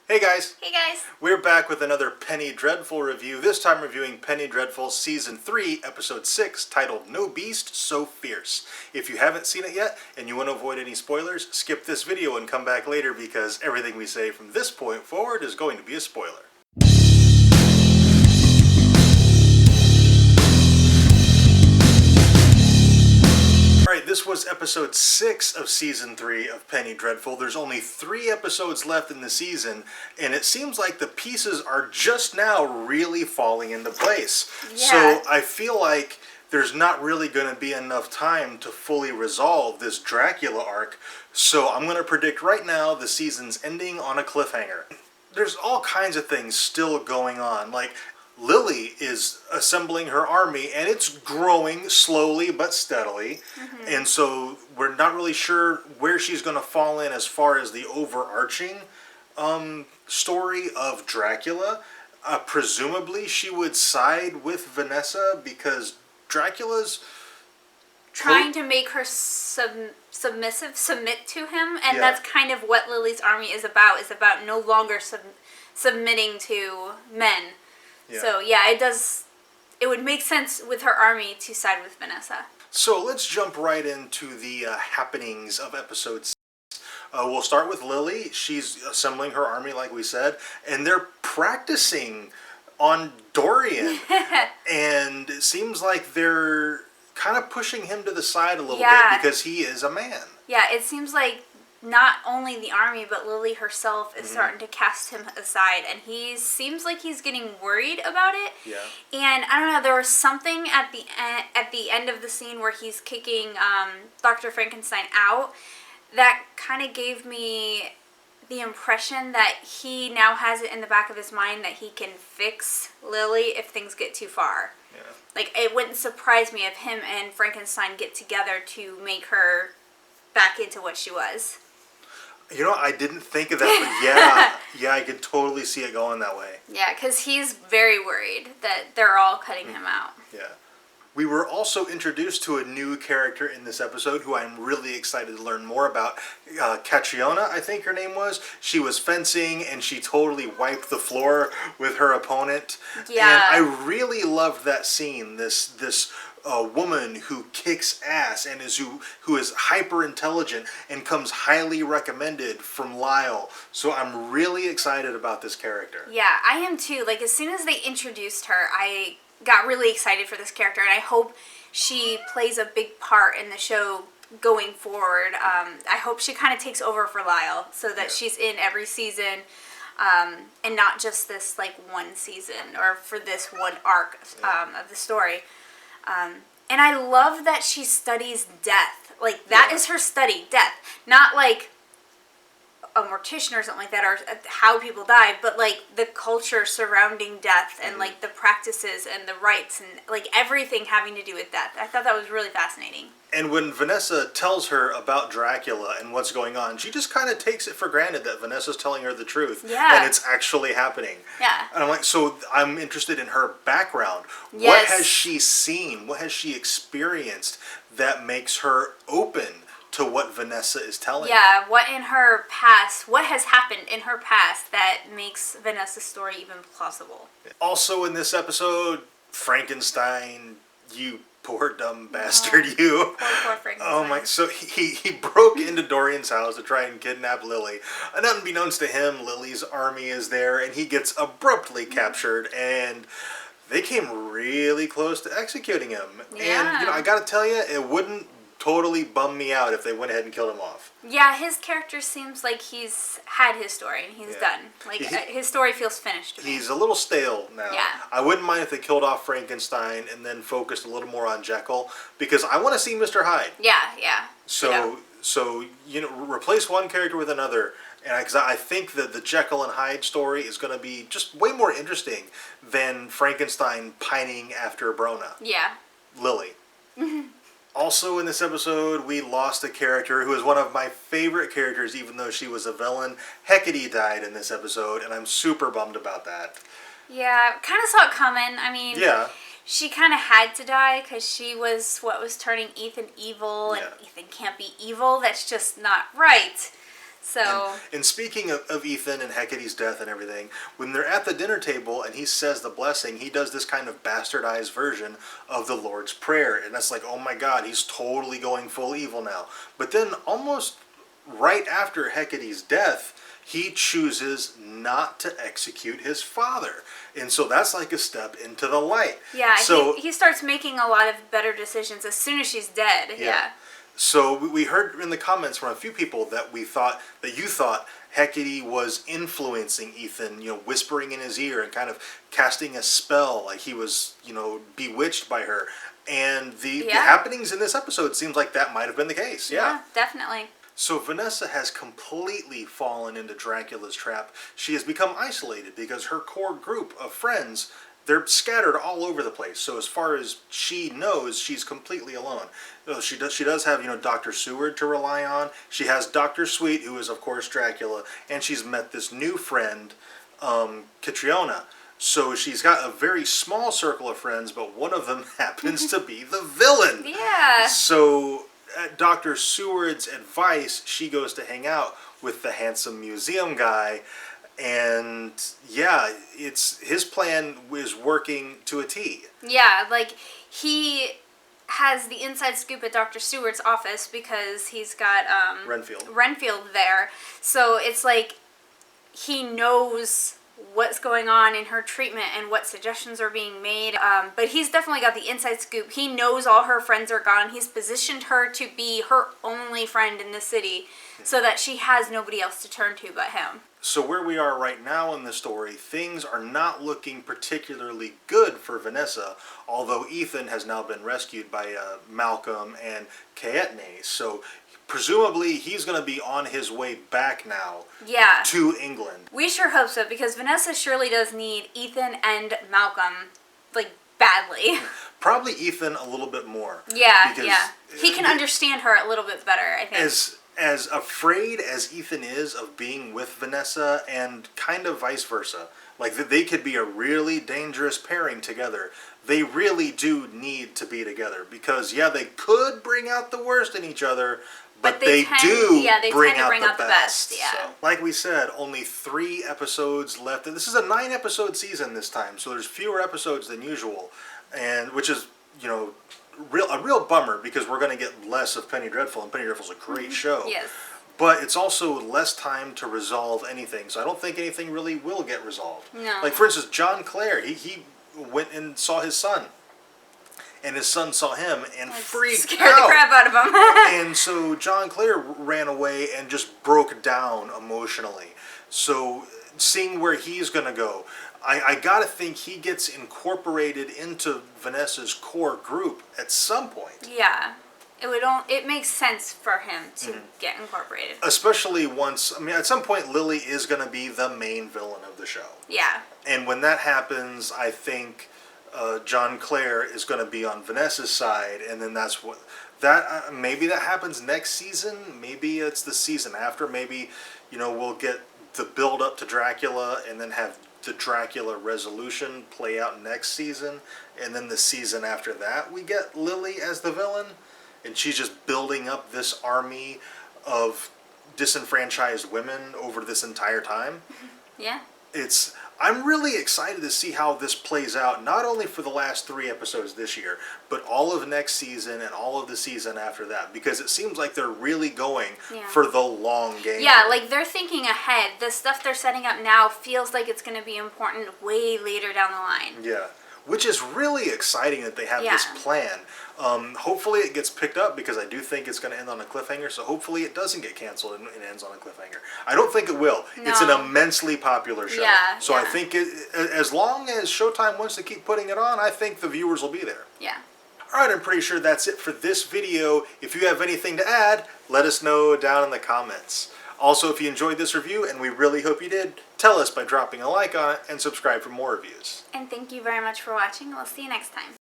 Hey guys! Hey guys! We're back with another Penny Dreadful review, this time reviewing Penny Dreadful Season 3, Episode 6, titled No Beast So Fierce. If you haven't seen it yet, and you want to avoid any spoilers, skip this video and come back later because everything we say from this point forward is going to be a spoiler. Alright, this was episode 6 of season 3 of Penny Dreadful. There's only 3 episodes left in the season, and it seems like the pieces are just now really falling into place. Yeah. So I feel like there's not really going to be enough time to fully resolve this Dracula arc, so I'm going to predict right now the season's ending on a cliffhanger. There's all kinds of things still going on, like Lily is assembling her army, and it's growing slowly but steadily. Mm-hmm. And so we're not really sure where she's going to fall in as far as the overarching story of Dracula. Presumably she would side with Vanessa because Dracula's trying to make her submit to him, and that's kind of what Lily's army is about no longer submitting to men. Yeah. So, yeah, it would make sense with her army to side with Vanessa. So, let's jump right into the happenings of episode 6. We'll start with Lily. She's assembling her army, like we said, and they're practicing on Dorian. And it seems like they're kind of pushing him to the side a little bit because he is a man. Yeah, it seems like not only the army, but Lily herself is starting to cast him aside, and he seems like he's getting worried about it. Yeah. And I don't know, there was something at the end of the scene where he's kicking Dr. Frankenstein out that kind of gave me the impression that he now has it in the back of his mind that he can fix Lily if things get too far. Yeah. Like, it wouldn't surprise me if him and Frankenstein get together to make her back into what she was. You know, I didn't think of that, but yeah, I could totally see it going that way. Yeah, because he's very worried that they're all cutting him out. Yeah. We were also introduced to a new character in this episode who I'm really excited to learn more about. Catriona, I think her name was. She was fencing, and she totally wiped the floor with her opponent. Yeah. And I really loved that scene, this woman who kicks ass and who is hyper intelligent and comes highly recommended from Lyle. So I'm really excited about this character. Yeah, I am too. Like, as soon as they introduced her, I got really excited for this character, and I hope she plays a big part in the show going forward. I hope she kind of takes over for Lyle so that she's in every season, and not just this like one season or for this one arc of the story. And I love that she studies death. Like, that is her study, death. Not like a mortician or something like that, or how people die, but like the culture surrounding death and like the practices and the rites and like everything having to do with death. I thought that was really fascinating. And when Vanessa tells her about Dracula and what's going on, she just kind of takes it for granted that Vanessa's telling her the truth. Yeah. And it's actually happening. Yeah. And I'm like, so I'm interested in her background. Yes. What has she seen? What has she experienced that makes her open to what Vanessa is telling her? Yeah, what has happened in her past that makes Vanessa's story even plausible. Also in this episode, Frankenstein, you poor dumb bastard, you. Poor Frankenstein. Oh my, so he broke into Dorian's house to try and kidnap Lily. And unbeknownst to him, Lily's army is there, and he gets abruptly captured, and they came really close to executing him. Yeah. And, I gotta tell you, it wouldn't totally bum me out if they went ahead and killed him off. Yeah, his character seems like he's had his story and he's done. Like, his story feels finished to me. He's a little stale now. Yeah. I wouldn't mind if they killed off Frankenstein and then focused a little more on Jekyll, because I want to see Mr. Hyde. Yeah. So replace one character with another, and because I think that the Jekyll and Hyde story is going to be just way more interesting than Frankenstein pining after Brona. Yeah. Lily. Also in this episode, we lost a character who is one of my favorite characters, even though she was a villain. Hecate died in this episode, and I'm super bummed about that. Yeah, kind of saw it coming. I mean, she kind of had to die because she was what was turning Ethan evil, and Ethan can't be evil. That's just not right. So And speaking of Ethan and Hecate's death and everything, when they're at the dinner table and he says the blessing, he does this kind of bastardized version of the Lord's Prayer. And that's like, oh my God, he's totally going full evil now. But then almost right after Hecate's death, he chooses not to execute his father. And so that's like a step into the light. yeah, So, he starts making a lot of better decisions as soon as she's dead. Yeah. So we heard in the comments from a few people that you thought Hecate was influencing Ethan, whispering in his ear and kind of casting a spell, like he was, bewitched by her. And the happenings in this episode seems like that might have been the case. Yeah, definitely. So Vanessa has completely fallen into Dracula's trap. She has become isolated because her core group of friends, they're scattered all over the place. So as far as she knows, she's completely alone. She does have, Dr. Seward to rely on. She has Dr. Sweet, who is, of course, Dracula. And she's met this new friend, Catriona. So she's got a very small circle of friends, but one of them happens to be the villain. Yeah. So at Dr. Seward's advice, she goes to hang out with the handsome museum guy. And yeah, his plan is working to a T. Yeah, like he has the inside scoop at Dr. Seward's office because he's got Renfield there. So it's like he knows what's going on in her treatment and what suggestions are being made. But he's definitely got the inside scoop. He knows all her friends are gone. He's positioned her to be her only friend in the city so that she has nobody else to turn to but him. So where we are right now in the story, things are not looking particularly good for Vanessa, although Ethan has now been rescued by Malcolm and Caetne. So presumably he's going to be on his way back now to England. We sure hope so, because Vanessa surely does need Ethan and Malcolm, like, badly. Probably Ethan a little bit more. Yeah. He can understand her a little bit better, I think. As afraid as Ethan is of being with Vanessa, and kind of vice versa, like they could be a really dangerous pairing together. They really do need to be together because they could bring out the worst in each other, but they do bring out the best. Yeah. So, like we said, only 3 episodes left. This is a 9-episode season this time, so there's fewer episodes than usual, and which is a real bummer because we're going to get less of Penny Dreadful, and Penny Dreadful's a great show. Yes. But it's also less time to resolve anything, so I don't think anything really will get resolved. No. Like, for instance, John Clare, he went and saw his son, and his son saw him and freaked out. Scared the crap out of him. And so John Clare ran away and just broke down emotionally. So seeing where he's going to go, I gotta think he gets incorporated into Vanessa's core group at some point. Yeah. It makes sense for him to get incorporated. Especially once, at some point Lily is going to be the main villain of the show. Yeah. And when that happens, I think John Clare is going to be on Vanessa's side, and then maybe that happens next season. Maybe it's the season after. Maybe, we'll get the build up to Dracula and then have the Dracula resolution play out next season, and then the season after that we get Lily as the villain, and she's just building up this army of disenfranchised women over this entire time. Yeah. I'm really excited to see how this plays out, not only for the last 3 episodes this year, but all of next season and all of the season after that, because it seems like they're really going for the long game. Yeah, like they're thinking ahead. The stuff they're setting up now feels like it's going to be important way later down the line. Yeah, which is really exciting that they have this plan. Hopefully it gets picked up, because I do think it's going to end on a cliffhanger, so hopefully it doesn't get canceled and it ends on a cliffhanger. I don't think it will. No. It's an immensely popular show. Yeah, so I think as long as Showtime wants to keep putting it on, I think the viewers will be there. Yeah. Alright, I'm pretty sure that's it for this video. If you have anything to add, let us know down in the comments. Also, if you enjoyed this review, and we really hope you did, tell us by dropping a like on it and subscribe for more reviews. And thank you very much for watching. We'll see you next time.